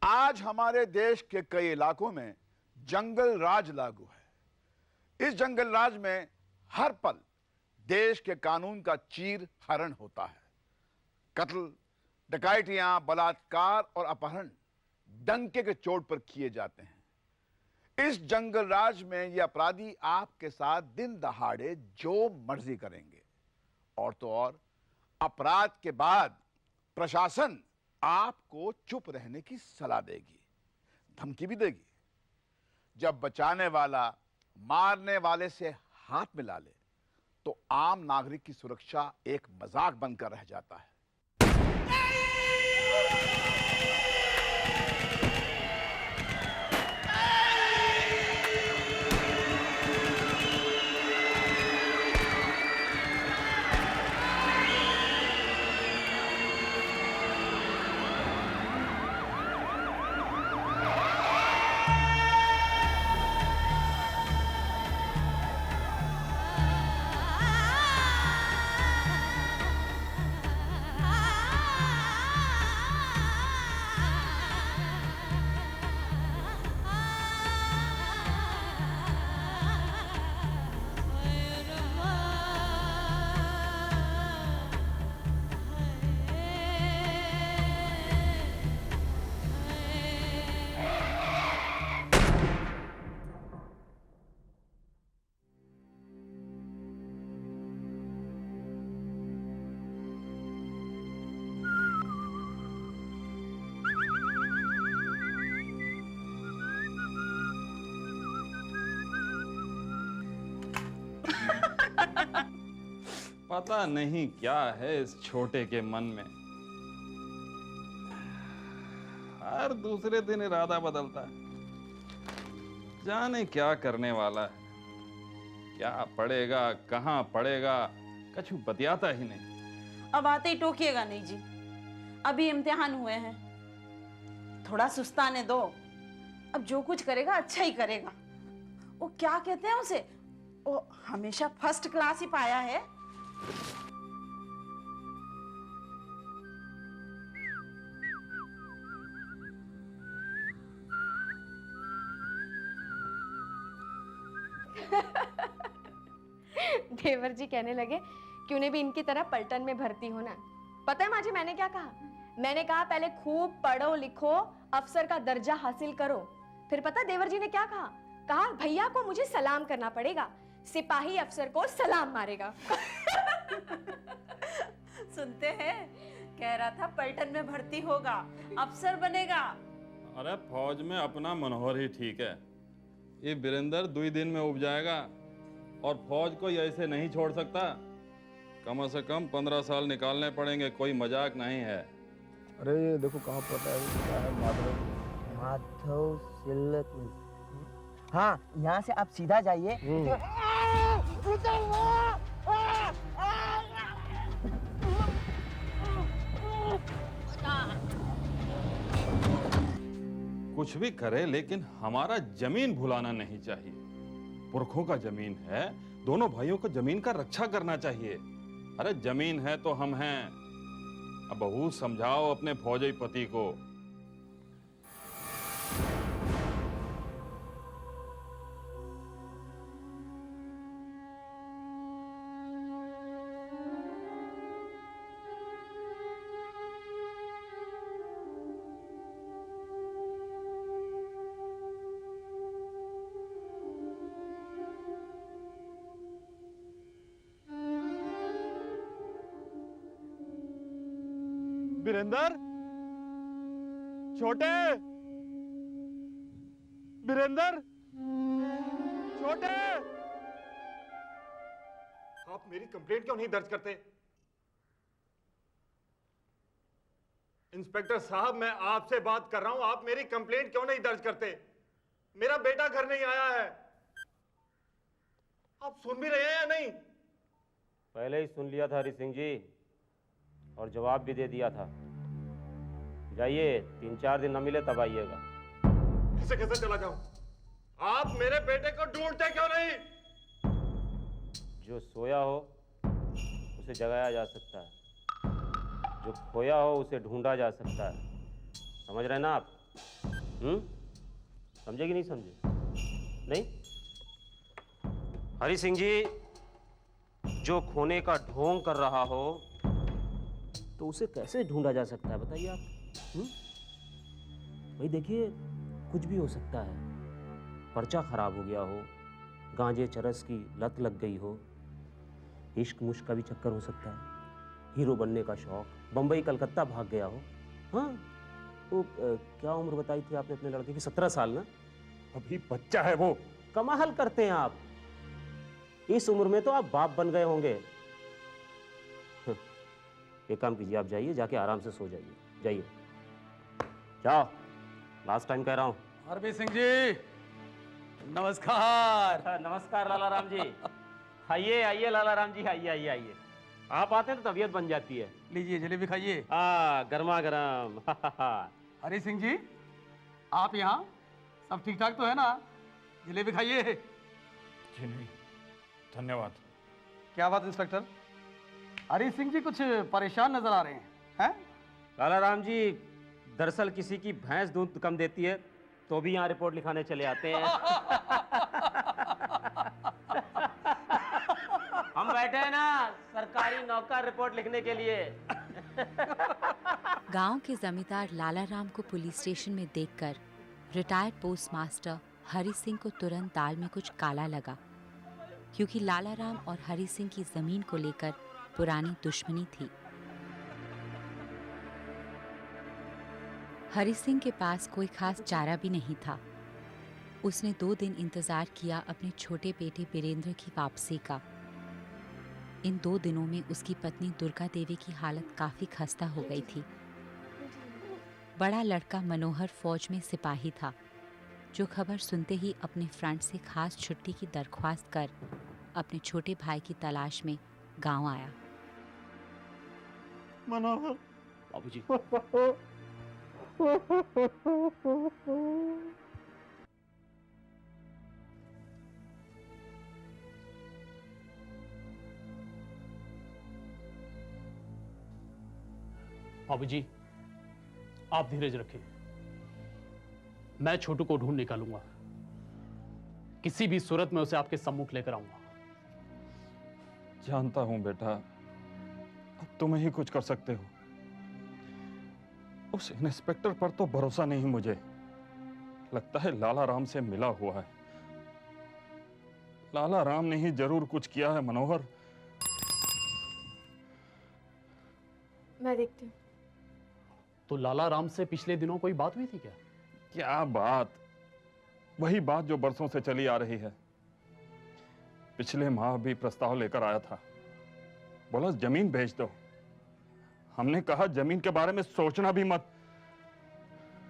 आज हमारे देश के कई इलाकों में जंगल राज लागू है। इस जंगल राज में हर पल देश के कानून का चीर हरण होता है। कत्ल, डकैतियां, बलात्कार और अपहरण डंके के चोट पर किए जाते हैं। इस जंगल राज में ये अपराधी आपके साथ दिन दहाड़े जो मर्जी करेंगे। और तो और अपराध के बाद प्रशासन आपको चुप रहने की सलाह देगी, धमकी भी देगी। जब बचाने वाला मारने वाले से हाथ मिला ले तो आम नागरिक की सुरक्षा एक मजाक बनकर रह जाता है। पता नहीं क्या है इस छोटे के मन में। हर दूसरे दिन इरादा बदलता है। जाने क्या करने वाला है, क्या पढ़ेगा, कहाँ पढ़ेगा, कुछ बतियाता ही नहीं। अब आते ही टोकिएगा नहीं जी, अभी इम्तिहान हुए हैं, थोड़ा सुस्ताने दो। अब जो कुछ करेगा अच्छा ही करेगा। वो क्या कहते हैं उसे, वो हमेशा फर्स्ट क्लास ही पाया है। देवर जी कहने लगे कि उन्हें भी इनकी तरह पलटन में भर्ती होना। पता है माँ जी मैंने क्या कहा? मैंने कहा पहले खूब पढ़ो लिखो, अफसर का दर्जा हासिल करो। फिर पता देवर जी ने क्या कहा? कहा भैया को मुझे सलाम करना पड़ेगा, सिपाही अफसर को सलाम मारेगा। सुनते हैं, कह रहा था पलटन में भर्ती होगा, अफसर बनेगा। अरे फौज में अपना मनोहर ही ठीक है। ये वीरेंद्र 2 दिन में उब जाएगा और फौज को ऐसे नहीं छोड़ सकता। कम से कम 15 साल निकालने पड़ेंगे, कोई मजाक नहीं है। अरे ये देखो कहाँ पता है, माधव सिल्क। हाँ, यहाँ से आप सीधा जाइए। कुछ भी करे लेकिन हमारा जमीन भुलाना नहीं चाहिए। पुरखों का जमीन है, दोनों भाइयों को जमीन का रक्षा करना चाहिए। अरे जमीन है तो हम हैं। अब बहू समझाओ अपने फौजी पति को। वीरेंद्र, छोटे, वीरेंद्र, छोटे, आप मेरी कंप्लेंट क्यों नहीं दर्ज करते? इंस्पेक्टर साहब, मैं आपसे बात कर रहा हूं, आप मेरी कंप्लेंट क्यों नहीं दर्ज करते? मेरा बेटा घर नहीं आया है। आप सुन भी रहे हैं या नहीं? पहले ही सुन लिया था हरि सिंह जी, और जवाब भी दे दिया था। जाइए, 3-4 दिन न मिले तब आइएगा। कैसे कैसे चला जाऊं? आप मेरे बेटे को ढूंढते क्यों नहीं? जो सोया हो उसे जगाया जा सकता है, जो खोया हो उसे ढूंढा जा सकता है। समझ रहे ना आप? समझे कि नहीं समझे? नहीं? हरी सिंह जी, जो खोने का ढोंग कर रहा हो तो उसे कैसे ढूंढा जा सकता है, बताइए आप। भाई देखिए, कुछ भी हो सकता है। पर्चा खराब हो गया हो, गांजे चरस की लत लग गई हो, इश्क मुश्क का भी चक्कर हो सकता है, हीरो बनने का शौक, बम्बई कलकत्ता भाग गया हो। हाँ, वो क्या उम्र बताई थी आपने अपने लड़के की? 17 साल ना? अभी बच्चा है वो। कमाल करते हैं आप, इस उम्र में तो आप बाप बन गए होंगे। एक काम कीजिए, आप जाइए, जाके आराम से सो जाइए, जाइए, जाओ, लास्ट टाइम कह रहा हूँ। हरबीर सिंह जी, नमस्कार। नमस्कार लाला राम जी। आइए आइए लाला राम जी, आइए आइए आइए। आप आते हैं तो तबीयत बन जाती है। लीजिए जलेबी खाइए। गर्मा गर्म। हरी सिंह जी, आप यहाँ सब ठीक ठाक तो है ना? जलेबी खाइए। जी नहीं, धन्यवाद। क्या बात इंस्पेक्टर, हरी सिंह जी कुछ परेशान नजर आ रहे हैं? लाला राम जी, दरअसल किसी की भैंस दूध कम देती है तो भी यहाँ रिपोर्ट लिखाने चले आते हैं। हम बैठे हैं ना सरकारी नौकर रिपोर्ट लिखने के लिए। गांव के जमींदार लाला राम को पुलिस स्टेशन में देखकर रिटायर्ड पोस्टमास्टर हरी सिंह को तुरंत दाल में कुछ काला लगा, क्योंकि लाला राम और हरी सिंह की जमीन को लेकर पुरानी दुश्मनी थी। हरी सिंह के पास कोई खास चारा भी नहीं था। उसने 2 दिन इंतजार किया अपने छोटे बेटे बीरेंद्र की वापसी का। इन 2 दिनों में उसकी पत्नी दुर्गा देवी की हालत काफी खस्ता हो गई थी। बड़ा लड़का मनोहर फौज में सिपाही था, जो खबर सुनते ही अपने फ्रंट से खास छुट्टी की दरख्वास्त कर अपने छोटे भाई की तलाश में गांव आया। मनोहर बाबूजी। बाबूजी, आप धीरज रखें, मैं छोटू को ढूंढ निकालूंगा। किसी भी सूरत में उसे आपके सम्मुख लेकर आऊंगा। जानता हूं बेटा, अब तुम ही कुछ कर सकते हो। उस इंस्पेक्टर पर तो भरोसा नहीं मुझे। लगता है लाला राम से मिला हुआ है। लाला राम ने ही जरूर कुछ किया है मनोहर। मैं देखती हूँ। तो लाला राम से पिछले दिनों कोई बात हुई थी क्या? क्या बात? वही बात जो बरसों से चली आ रही है। पिछले माह भी प्रस्ताव लेकर आया था, बोला जमीन बेच दो। हमने कहा जमीन के बारे में सोचना भी मत।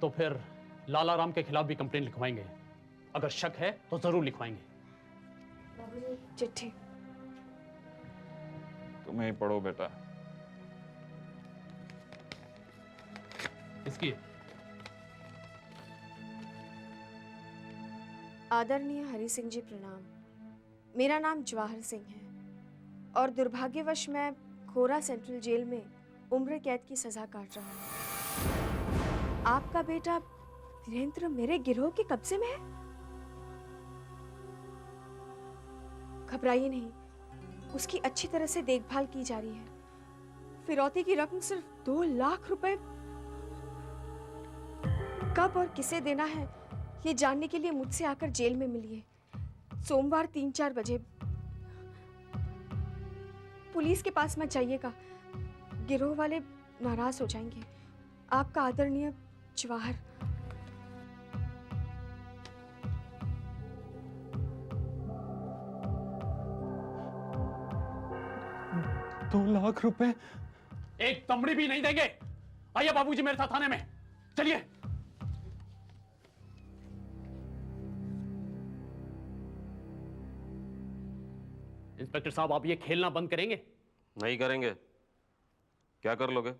तो फिर लाला राम के खिलाफ भी कंप्लेंट लिखवाएंगे। अगर शक है तो जरूर लिखवाएंगे। चिट्ठी। तुम्हें ही पढ़ो बेटा। इसकी आदरणीय हरी सिंह जी प्रणाम। मेरा नाम जवाहर सिंह है और दुर्भाग्यवश मैं खोरा सेंट्रल जेल में उम्र कैद की सजा काट रहा हूँ। आपका बेटा वीरेंद्र मेरे गिरोह के कब्जे में है। घबराइए नहीं, उसकी अच्छी तरह से देखभाल की जा रही है। फिरौती की रकम सिर्फ 2 लाख रुपए। कब और किसे देना है ये जानने के लिए मुझसे आकर जेल में मिलिए। सोमवार 3-4 बजे। पुलिस के पास मत जाइएगा, गिरोह वाले नाराज हो जाएंगे। आपका आदरणीय जवाहर। दो लाख रुपए? एक तमड़ी भी नहीं देंगे। आइए बाबूजी मेरे साथ थाने में, चलिए। इंस्पेक्टर साहब, आप ये खेलना बंद करेंगे? नहीं करेंगे। क्या कर लोगे?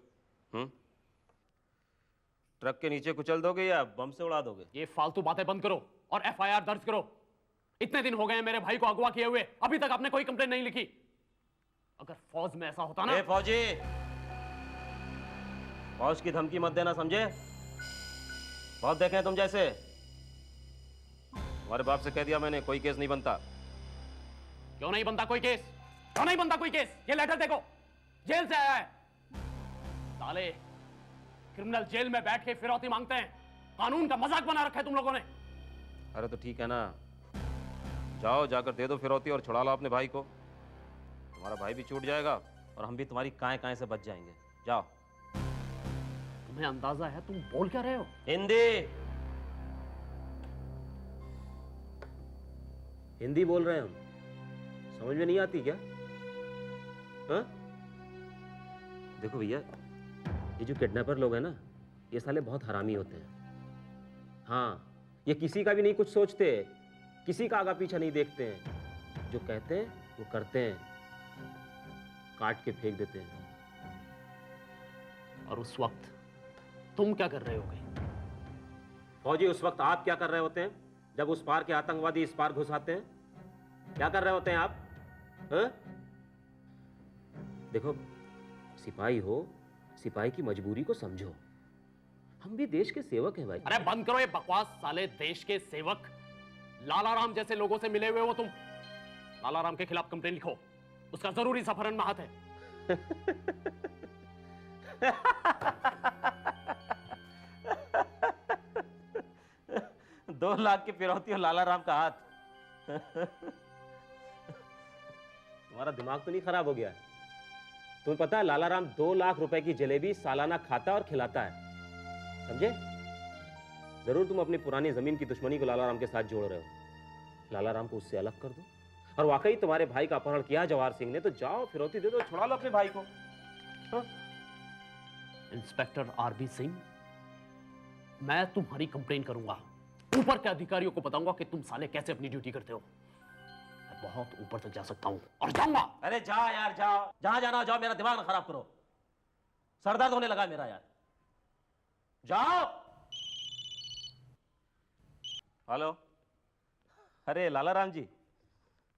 ट्रक के नीचे कुचल दोगे या बम से उड़ा दोगे? ये फालतू बातें बंद करो और एफआईआर दर्ज करो। इतने दिन हो गए हैं मेरे भाई को अगवा किए हुए, अभी तक आपने कोई कंप्लेंट नहीं लिखी। अगर फौज में ऐसा होता ना। फौजी, फौज की धमकी मत देना, समझे? बहुत देखे हैं तुम जैसे। तुम्हारे बाप से कह दिया मैंने, कोई केस नहीं बनता। क्यों नहीं बनता कोई केस? क्यों नहीं बनता कोई केस? ये लेटर देखो, जेल से आया है। साले क्रिमिनल जेल में बैठ के फिरौती मांगते हैं। कानून का मजाक बना रखा है तुम लोगों ने। अरे तो ठीक है ना, जाओ जाकर दे दो फिरौती और छुड़ा लो अपने भाई को। तुम्हारा भाई भी छूट जाएगा और हम भी तुम्हारी काएं से बच जाएंगे। जाओ। तुम्हें अंदाजा है तुम बोल क्या रहे हो? हिंदी बोल रहे हैं हम, समझ में नहीं आती क्या? हाँ? देखो भैया, ये जो किडनैपर लोग हैं ना, ये साले बहुत हरामी होते हैं। हाँ, ये किसी का भी नहीं कुछ सोचते, किसी का आगा पीछा नहीं देखते हैं। जो कहते हैं वो करते हैं, काट के फेंक देते हैं। और उस वक्त तुम क्या कर रहे होगे? फौजी, उस वक्त आप क्या कर रहे होते हैं जब उस पार के आतंकवादी इस पार घुस आते हैं? क्या कर रहे होते हैं आप? हाँ? देखो, सिपाही हो, सिपाही की मजबूरी को समझो। हम भी देश के सेवक हैं भाई। अरे बंद करो ये बकवास। साले देश के सेवक, लाला राम जैसे लोगों से मिले हुए हो तुम। लाला राम के खिलाफ कंप्लेन लिखो, उसका जरूरी सफरन में हाथ है। 2 लाख की फिरौती और लाला राम का हाथ। तुम्हारा दिमाग तो नहीं खराब हो गया है? तुम्हें पता है लाला राम 2 लाख रुपए की जलेबी सालाना खाता और खिलाता है, समझे? जरूर तुम अपनी पुरानी जमीन की दुश्मनी को लाला राम के साथ जोड़ रहे हो। लाला राम को उससे अलग कर दो। और वाकई तुम्हारे भाई का अपहरण किया जवाहर सिंह ने, तो जाओ फिरौती दे दो, छुड़ा लो अपने भाई को। हाँ? इंस्पेक्टर आरबी सिंह, मैं तुम्हारी कंप्लेन करूंगा। ऊपर के अधिकारियों को बताऊंगा कि तुम साले कैसे अपनी ड्यूटी करते हो। मैं बहुत ऊपर तक जा सकता हूं और जाऊंगा। अरे जाओ यार, जाओ, जहां जाना हो जाओ, मेरा दिमाग ना खराब करो। सरदर्द होने लगा मेरा यार। जाओ। हेलो, अरे लाला राम जी,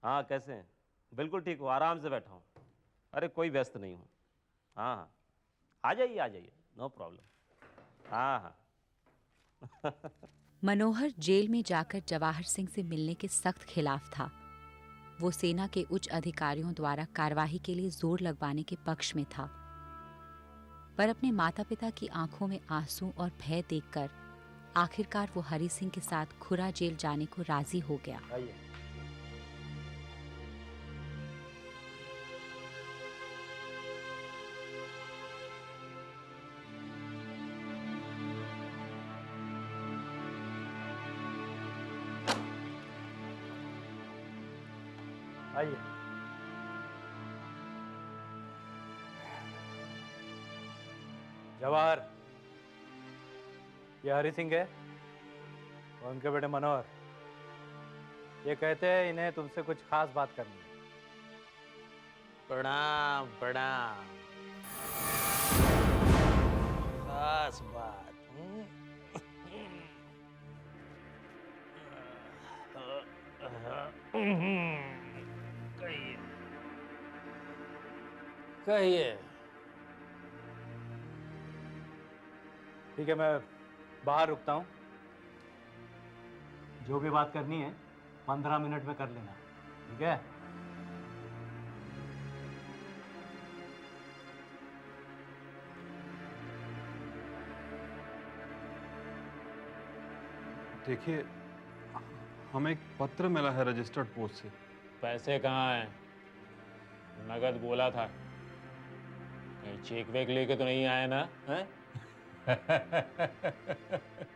हाँ कैसे हैं? बिल्कुल ठीक हूँ, आराम से बैठा हूँ। अरे कोई व्यस्त नहीं हूँ। हाँ हाँ, आ जाइए, नो प्रॉब्लम। हाँ हाँ। मनोहर जेल में जाकर जवाहर सिंह से मिलने के सख्त खिलाफ था। वो सेना के उच्च अधिकारियों द्वारा कार्यवाही के लिए जोर लगवाने के पक्ष में था, पर अपने माता पिता की आंखों में आंसू और भय देखकर आखिरकार वो हरि सिंह के साथ खुरा जेल जाने को राजी हो गया। आइए। जवाहर, ये हरि सिंह है और उनके बेटे मनोहर। ये कहते हैं इन्हें तुमसे कुछ खास बात करनी है। प्रणाम प्रणाम। खास बात। कहिए कहिए। ठीक है, मैं बाहर रुकता हूँ। जो भी बात करनी है 15 मिनट में कर लेना, ठीक है? देखिए, हमें एक पत्र मिला है रजिस्टर्ड पोस्ट से। पैसे कहाँ हैं? नगद बोला था। कहीं चेक वेक लेके तो नहीं आए ना? हैं?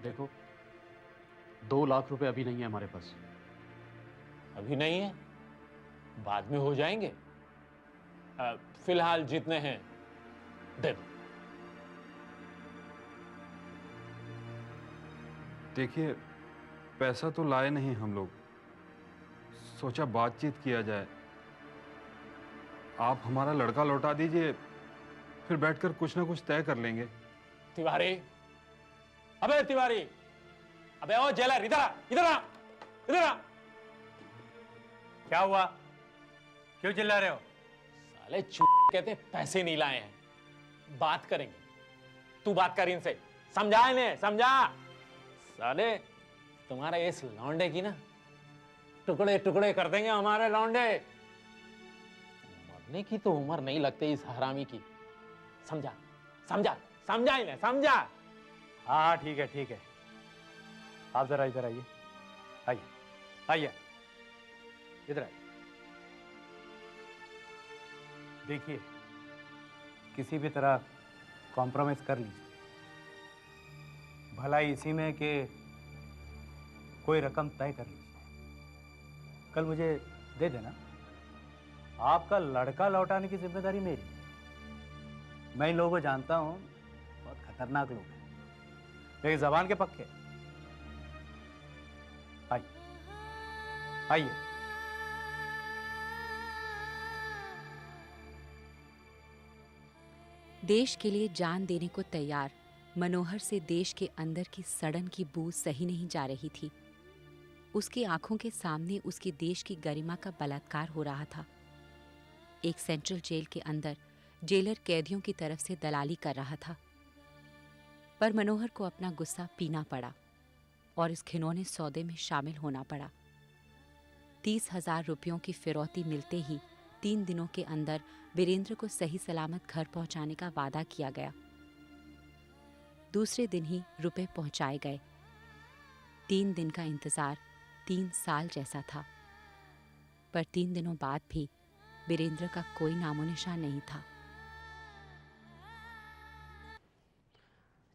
देखो, 2 लाख रुपए अभी नहीं है हमारे पास। अभी नहीं है, बाद में हो जाएंगे। फिलहाल जितने हैं दे दो। देखिए, पैसा तो लाए नहीं हम लोग, सोचा बातचीत किया जाए। आप हमारा लड़का लौटा दीजिए, फिर बैठकर कुछ ना कुछ तय कर लेंगे। तिवारी, अबे तिवारी, अबे ओ जेलर, इधर आ, इधर आ, इधर आ। क्या हुआ? क्यों चिल्ला रहे हो? साले कहते हैं पैसे नहीं लाए हैं। बात करेंगे, तू बात कर इनसे, समझा इन्हें, समझा। साले तुम्हारे इस लौंडे की ना टुकड़े टुकड़े कर देंगे हमारे लौंडे। मरने की तो उम्र नहीं लगती इस हरामी की। समझा समझा समझा इन्हें, समझा। हाँ ठीक है ठीक है। आप जरा इधर आइए, आइए आइए, इधर आइए। देखिए, किसी भी तरह कॉम्प्रोमाइज कर लीजिए। भलाई इसी में कि कोई रकम तय कर लीजिए। कल मुझे दे देना। आपका लड़का लौटाने की जिम्मेदारी मेरी। मैं इन लोगों को जानता हूँ, बहुत खतरनाक लोग हैं, लेकिन जबान के पक्के। आइए आइए। देश के लिए जान देने को तैयार मनोहर से देश के अंदर की सड़न की बू सही नहीं जा रही थी। उसकी आंखों के सामने उसके देश की गरिमा का बलात्कार हो रहा था। एक सेंट्रल जेल के अंदर जेलर कैदियों की तरफ से दलाली कर रहा था। पर मनोहर को अपना गुस्सा पीना पड़ा और इस घिनौने सौदे में शामिल होना पड़ा। 30,000 रुपयों की फिरौती मिलते ही 3 दिनों के अंदर वीरेंद्र को सही सलामत घर पहुंचाने का वादा किया गया। दूसरे दिन ही रुपए पहुंचाए गए। 3 दिन का इंतजार 3 साल जैसा था। पर 3 दिनों बाद भी वीरेंद्र का कोई नामो निशान नहीं था।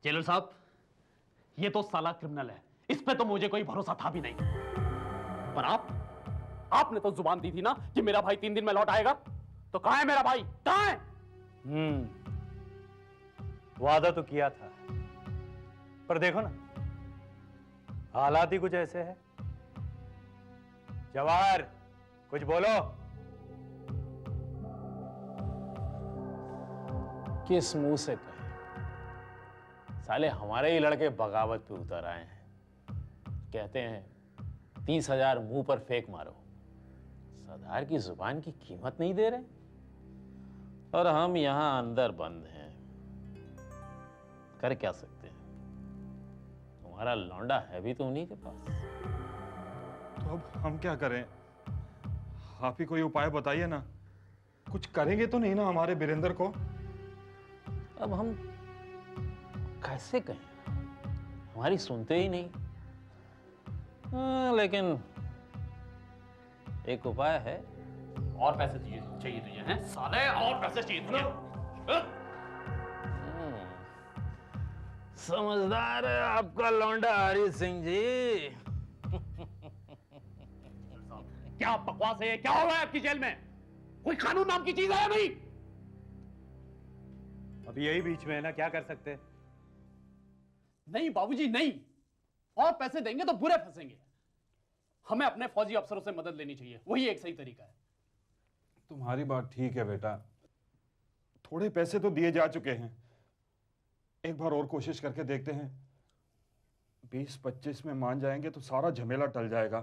जेलर साहब, ये तो साला क्रिमिनल है, इस पे तो मुझे कोई भरोसा था भी नहीं। पर आपने तो जुबान दी थी ना कि मेरा भाई 3 दिन में लौट आएगा। तो कहां है मेरा भाई, कहां है? वादा तो किया था, पर देखो ना, हालात ही कुछ ऐसे हैं। जवाहर, कुछ बोलो। किस मुंह से कहे? साले हमारे ही लड़के बगावत पे उतर आए हैं। कहते हैं 30,000 मुंह पर फेंक मारो। सरदार की जुबान की कीमत नहीं दे रहे, और हम यहां अंदर बंद हैं। कर क्या सकते हैं? तुम्हारा लौंडा है भी तो उन्हीं के पास। तो अब हम क्या करें? आप ही कोई उपाय बताइए ना। कुछ करेंगे तो नहीं ना हमारे वीरेंद्र को? अब हम कैसे कहें? हमारी सुनते ही नहीं। लेकिन एक उपाय है। और पैसे चाहिए तुझे, हैं साले? और पैसे चाहिए तुझे? समझदार है आपका लौंडा हरी सिंह जी। क्या बकवास है? क्या हो रहा है आपकी जेल में? कोई कानून नाम की चीज है या नहीं? अब यही बीच में है ना, क्या कर सकते हैं? नहीं बाबूजी, नहीं। और पैसे देंगे तो बुरे फंसेंगे। हमें अपने फौजी अफसरों से मदद लेनी चाहिए, वही एक सही तरीका है। तुम्हारी बात ठीक है बेटा, थोड़े पैसे तो दिए जा चुके हैं। एक बार और कोशिश करके देखते हैं। 20-25 में मान जाएंगे तो सारा झमेला टल जाएगा।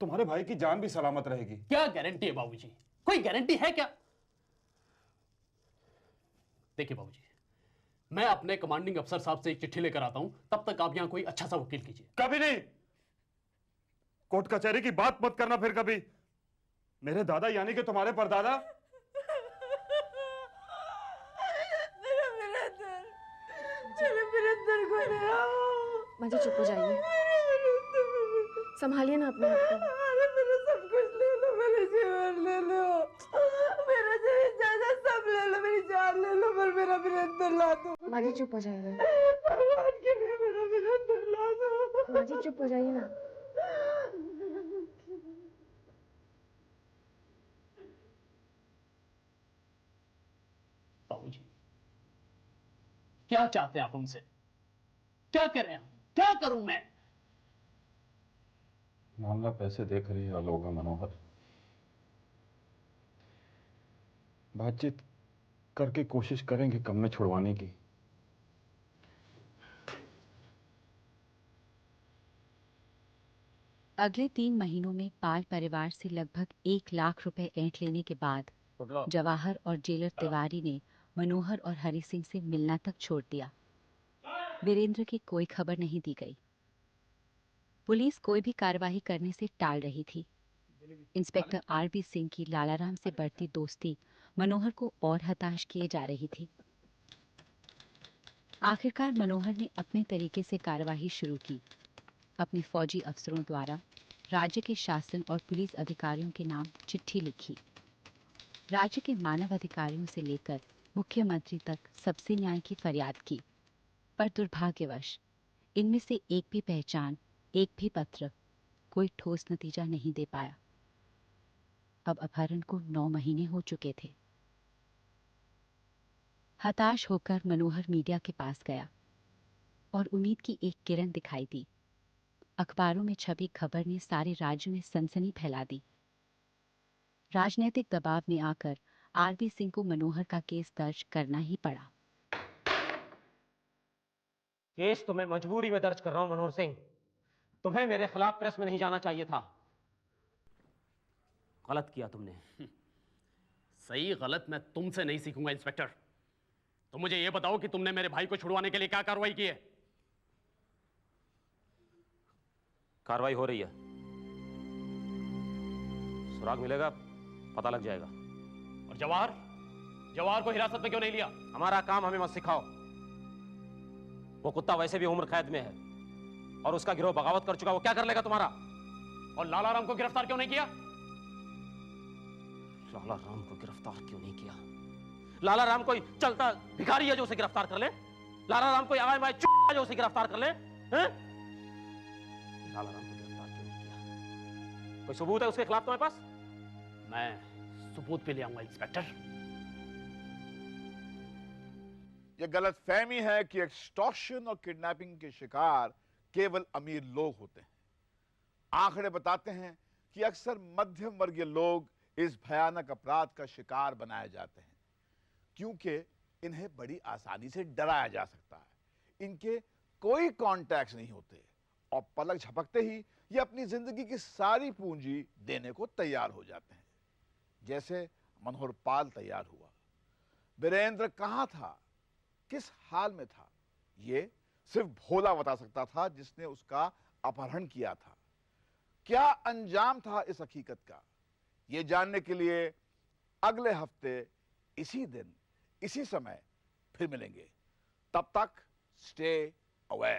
तुम्हारे भाई की जान भी सलामत रहेगी। क्या गारंटी है बाबूजी? कोई गारंटी है क्या? देखिए बाबूजी, मैं अपने कमांडिंग अफसर साहब से एक चिट्ठी लेकर आता हूं, तब तक आप यहां कोई अच्छा सा वकील कीजिए। कभी नहीं। कोर्ट कचहरी की बात मत करना फिर कभी। मेरे दादा यानी कि तुम्हारे परदादा। माँ जी चुप हो जाइए, संभालिए ना अपने आप को। मेरा सब कुछ ले लो, मेरे जीवन ले लो, मेरा जमीन जायदाद सब ले लो, मेरी जान ले लो, पर मेरा वीरेंद्र ला दो। माँ जी चुप हो जाइए। भगवान के लिए मेरा वीरेंद्र ला दो। माँ जी चुप हो जाइए ना। बाबूजी, क्या चाहते हैं आप उनसे? क्या करें हम? क्या करूं मैं? मामला पैसे देकर ही हल होगा मनोहर। बातचीत करके कोशिश करेंगे कम में छुड़वाने की। अगले 3 महीनों में पाल परिवार से लगभग 1 लाख रुपए ऐंठ लेने के बाद जवाहर और जेलर तिवारी ने मनोहर और हरि सिंह से मिलना तक छोड़ दिया। वीरेंद्र की कोई खबर नहीं दी गई। पुलिस कोई भी कार्रवाई करने से टाल रही थी। इंस्पेक्टर आरबी सिंह की लालाराम से बढ़ती दोस्ती मनोहर को और हताश किए जा रही थी। आखिरकार मनोहर ने अपने तरीके से कार्रवाई शुरू की। अपने फौजी अफसरों द्वारा राज्य के शासन और पुलिस अधिकारियों के नाम चिट्ठी लिखी। राज्य के मानव अधिकारियों से लेकर मुख्यमंत्री तक सबसे न्याय की फरियाद की, पर दुर्भाग्यवश इनमें से एक भी पहचान, एक भी पत्र कोई ठोस नतीजा नहीं दे पाया। अब अपहरण को 9 महीने हो चुके थे। हताश होकर मनोहर मीडिया के पास गया और उम्मीद की एक किरण दिखाई दी। अखबारों में छपी खबर ने सारे राज्य में सनसनी फैला दी। राजनीतिक दबाव में आकर आरबी सिंह को मनोहर का केस दर्ज करना ही पड़ा। केस तो मैं मजबूरी में दर्ज कर रहा हूं मनोहर सिंह। तुम्हें मेरे खिलाफ प्रेस में नहीं जाना चाहिए था। गलत किया तुमने। सही गलत मैं तुमसे नहीं सीखूंगा इंस्पेक्टर। तो मुझे यह बताओ कि तुमने मेरे भाई को छुड़वाने के लिए क्या कार्रवाई की है? कार्रवाई हो रही है, सुराग मिलेगा, पता लग जाएगा। और जवाहर जवाहर को हिरासत में क्यों नहीं लिया? हमारा काम हमें मत सिखाओ। वो कुत्ता वैसे भी उम्र कैद में है और उसका गिरोह बगावत कर चुका, वो क्या कर लेगा तुम्हारा? और लालाराम को गिरफ्तार क्यों नहीं किया? लालाराम को गिरफ्तार क्यों नहीं किया? लालाराम कोई चलता भिखारी है जो उसे गिरफ्तार कर ले? लालाराम कोई आए चुप है जो उसे गिरफ्तार कर ले? हैं? लालाराम को गिरफ्तार क्यों नहीं किया? कोई सबूत है उसके खिलाफ तुम्हारे पास? मैं सबूत भी ले आऊंगा इंस्पेक्टर। यह गलतफहमी है कि एक्सटॉर्शन और किडनैपिंग के शिकार केवल अमीर लोग होते हैं। आंकड़े बताते हैं कि अक्सर मध्यम वर्गीय लोग इस भयानक अपराध का शिकार बनाए जाते हैं, क्योंकि इन्हें बड़ी आसानी से डराया जा सकता है। इनके कोई कॉन्टैक्ट्स नहीं होते और पलक झपकते ही ये अपनी जिंदगी की सारी पूंजी देने को तैयार हो जाते हैं। जैसे मनोहर पाल तैयार हुआ। वीरेंद्र कहां था, किस हाल में था, ये सिर्फ भोला बता सकता था जिसने उसका अपहरण किया था। क्या अंजाम था इस हकीकत का, ये जानने के लिए अगले हफ्ते इसी दिन इसी समय फिर मिलेंगे। तब तक स्टे अवे।